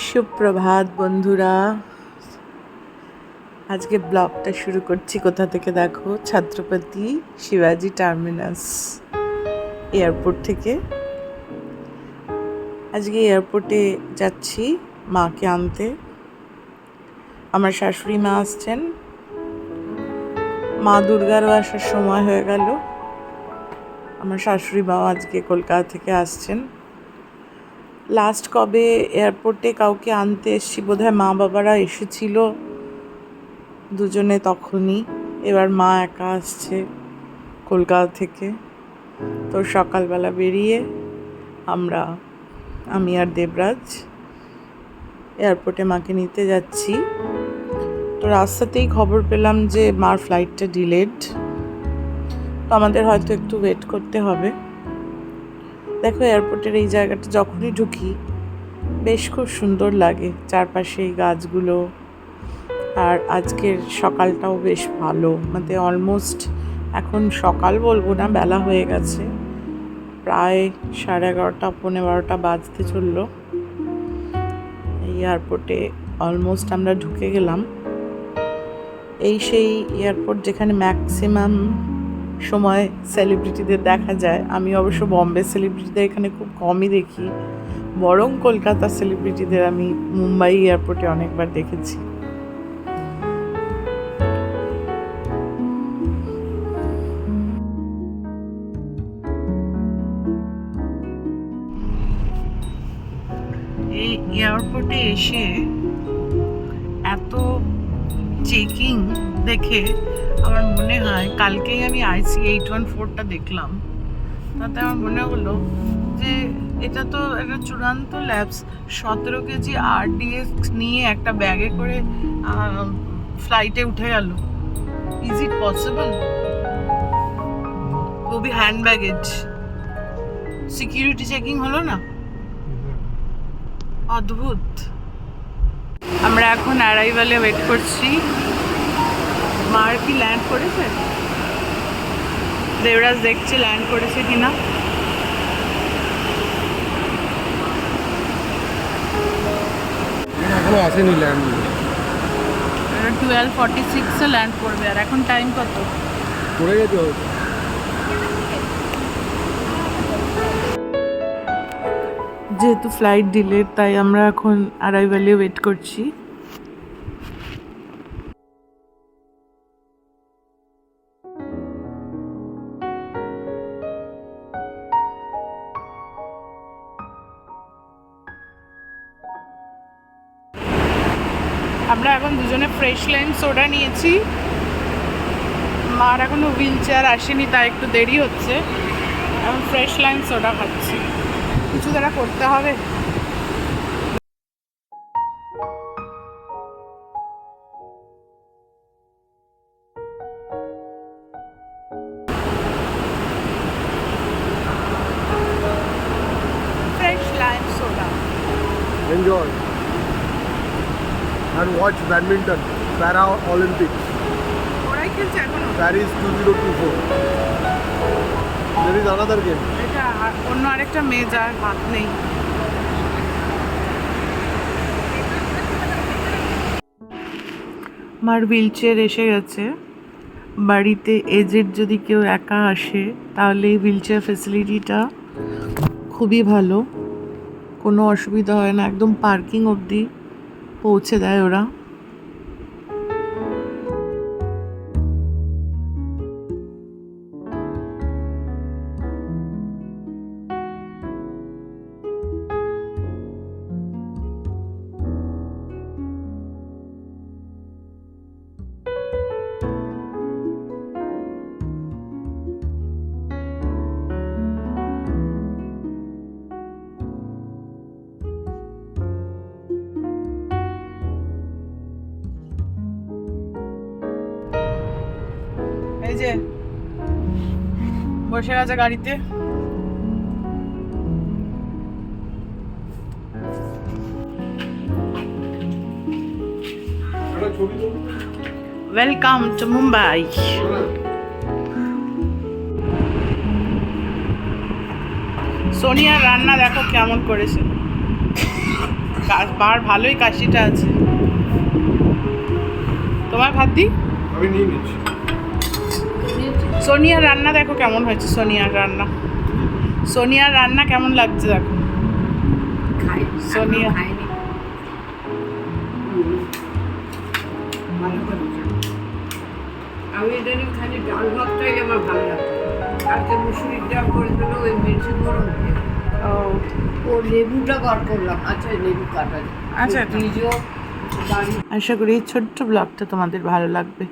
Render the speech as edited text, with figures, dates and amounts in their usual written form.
সুপ্রভাত বন্ধুরা, আজকে ব্লগটা শুরু করছি কোথা থেকে দেখো, ছত্রপতি শিবাজি টার্মিনাস এয়ারপোর্ট থেকে। আজকে এয়ারপোর্টে যাচ্ছি মাকে আনতে। আমার শাশুড়ি মা আসছেন, মা দুর্গারও আসার সময় হয়ে গেল। আমার শাশুড়ি মাও আজকে কলকাতা থেকে আসছেন। লাস্ট কবে এয়ারপোর্টে কাউকে আনতে এসেছি, বোধহয় মা বাবারা এসেছিল দুজনে, তখনই। এবার মা একা আসছে কলকাতা থেকে। তো সকালবেলা বেরিয়ে আমি আর দেবরাজ এয়ারপোর্টে মাকে নিতে যাচ্ছি। তো রাস্তাতেই খবর পেলাম যে মার ফ্লাইটটা ডিলেড, তো আমাদের হয়তো একটু ওয়েট করতে হবে। দেখো, এয়ারপোর্টের এই জায়গাটা যখনই ঢুকি বেশ খুব সুন্দর লাগে, চারপাশে এই গাছগুলো। আর আজকের সকালটাও বেশ ভালো, মানে অলমোস্ট এখন সকাল বলবো না, বেলা হয়ে গেছে, প্রায় 11:30 পৌনে 12টা বাজতে চললো। এই এয়ারপোর্টে অলমোস্ট আমরা ঢুকে গেলাম। এই সেই এয়ারপোর্ট যেখানে ম্যাক্সিমাম সময় সেলিব্রিটিদের দেখা যায়। আমি অবশ্য বম্বে সেলিব্রিটিদের এখানে খুব কমই দেখি, বরং কলকাতা সেলিব্রিটিদের আমি মুম্বাই এয়ারপোর্টে অনেকবার দেখেছি। এই এয়ারপোর্টে এসে এত চেকিং দেখে আমার মনে হয়, কালকেই আমি IC814টা দেখলাম, তাতে আমার মনে হলো যে এটা তো একটা চূড়ান্ত ল্যাপস। 17 কেজি RDX নিয়ে একটা ব্যাগে করে ফ্লাইটে উঠে গেল। Is it possible? খুবই হ্যান্ড ব্যাগেজ। সিকিউরিটি চেকিং হলো না? অদ্ভুত। আমরা এখন অ্যারাইভালে ওয়েট করছি। মার কি ল্যান্ড করেছে? দেবরাজ দেখছে ল্যান্ড করেছে কিনা। এখনো আসেনি ল্যান্ড। 12:46-এ ল্যান্ড করবে। আর এখন টাইম কত? পড়ে গেছে হয়তো। যেহেতু ফ্লাইট ডিলেড, তাই আমরা এখন অ্যারাইভালে ওয়েট করছি। আমরা এখন দুজনে ফ্রেশ লাইম সোডা নিয়েছি। মার এখনো হুইল চেয়ার আসেনি, তাই একটু দেরি হচ্ছে। এখন ফ্রেশ লাইম সোডা খাচ্ছি। কিছু তারা করতে হবে। Fresh lime soda. Enjoy and watch badminton, Para Olympics, ওরাই খেলছে এখনো। Paris 2024. There is another game. এটা অন্য আরেকটা মেয়ে, যার হাত নেই। আমার হুইল চেয়ার এসে গেছে। বাড়িতে এজেড যদি কেউ একা আসে, তাহলে এই হুইল চেয়ার ফেসিলিটিটা খুবই ভালো, কোনো অসুবিধা হয় না, একদম পার্কিং অবধি পৌঁছে দেয় ওরা। এই যে বসে আছে গাড়িতে। Welcome to Mumbai. সোনিয়ার রান্না দেখো কেমন করেছে। মার ভালোই কাশিটা আছে। তোমার ভাতি? আমি নিয়ে নিচ্ছি। সোনিয়ার রান্না দেখো কেমন হয়েছে। সোনিয়ার রান্না কেমন লাগছে দেখো। সোনিয়া আমি ইদানিং খালি ডাল ভাতটাই আমার ভালো লাগে। কালকে মুসুরির ডাল করে দিল ওই মির্চি গরম দিয়ে। ও লেবুটা বার করলাম। আচ্ছা লেবু কাটা আচ্ছা। ফ্রিজও বাড়ি। আশা করি এই ছোট্ট ব্লগটা তোমাদের ভালো লাগবে।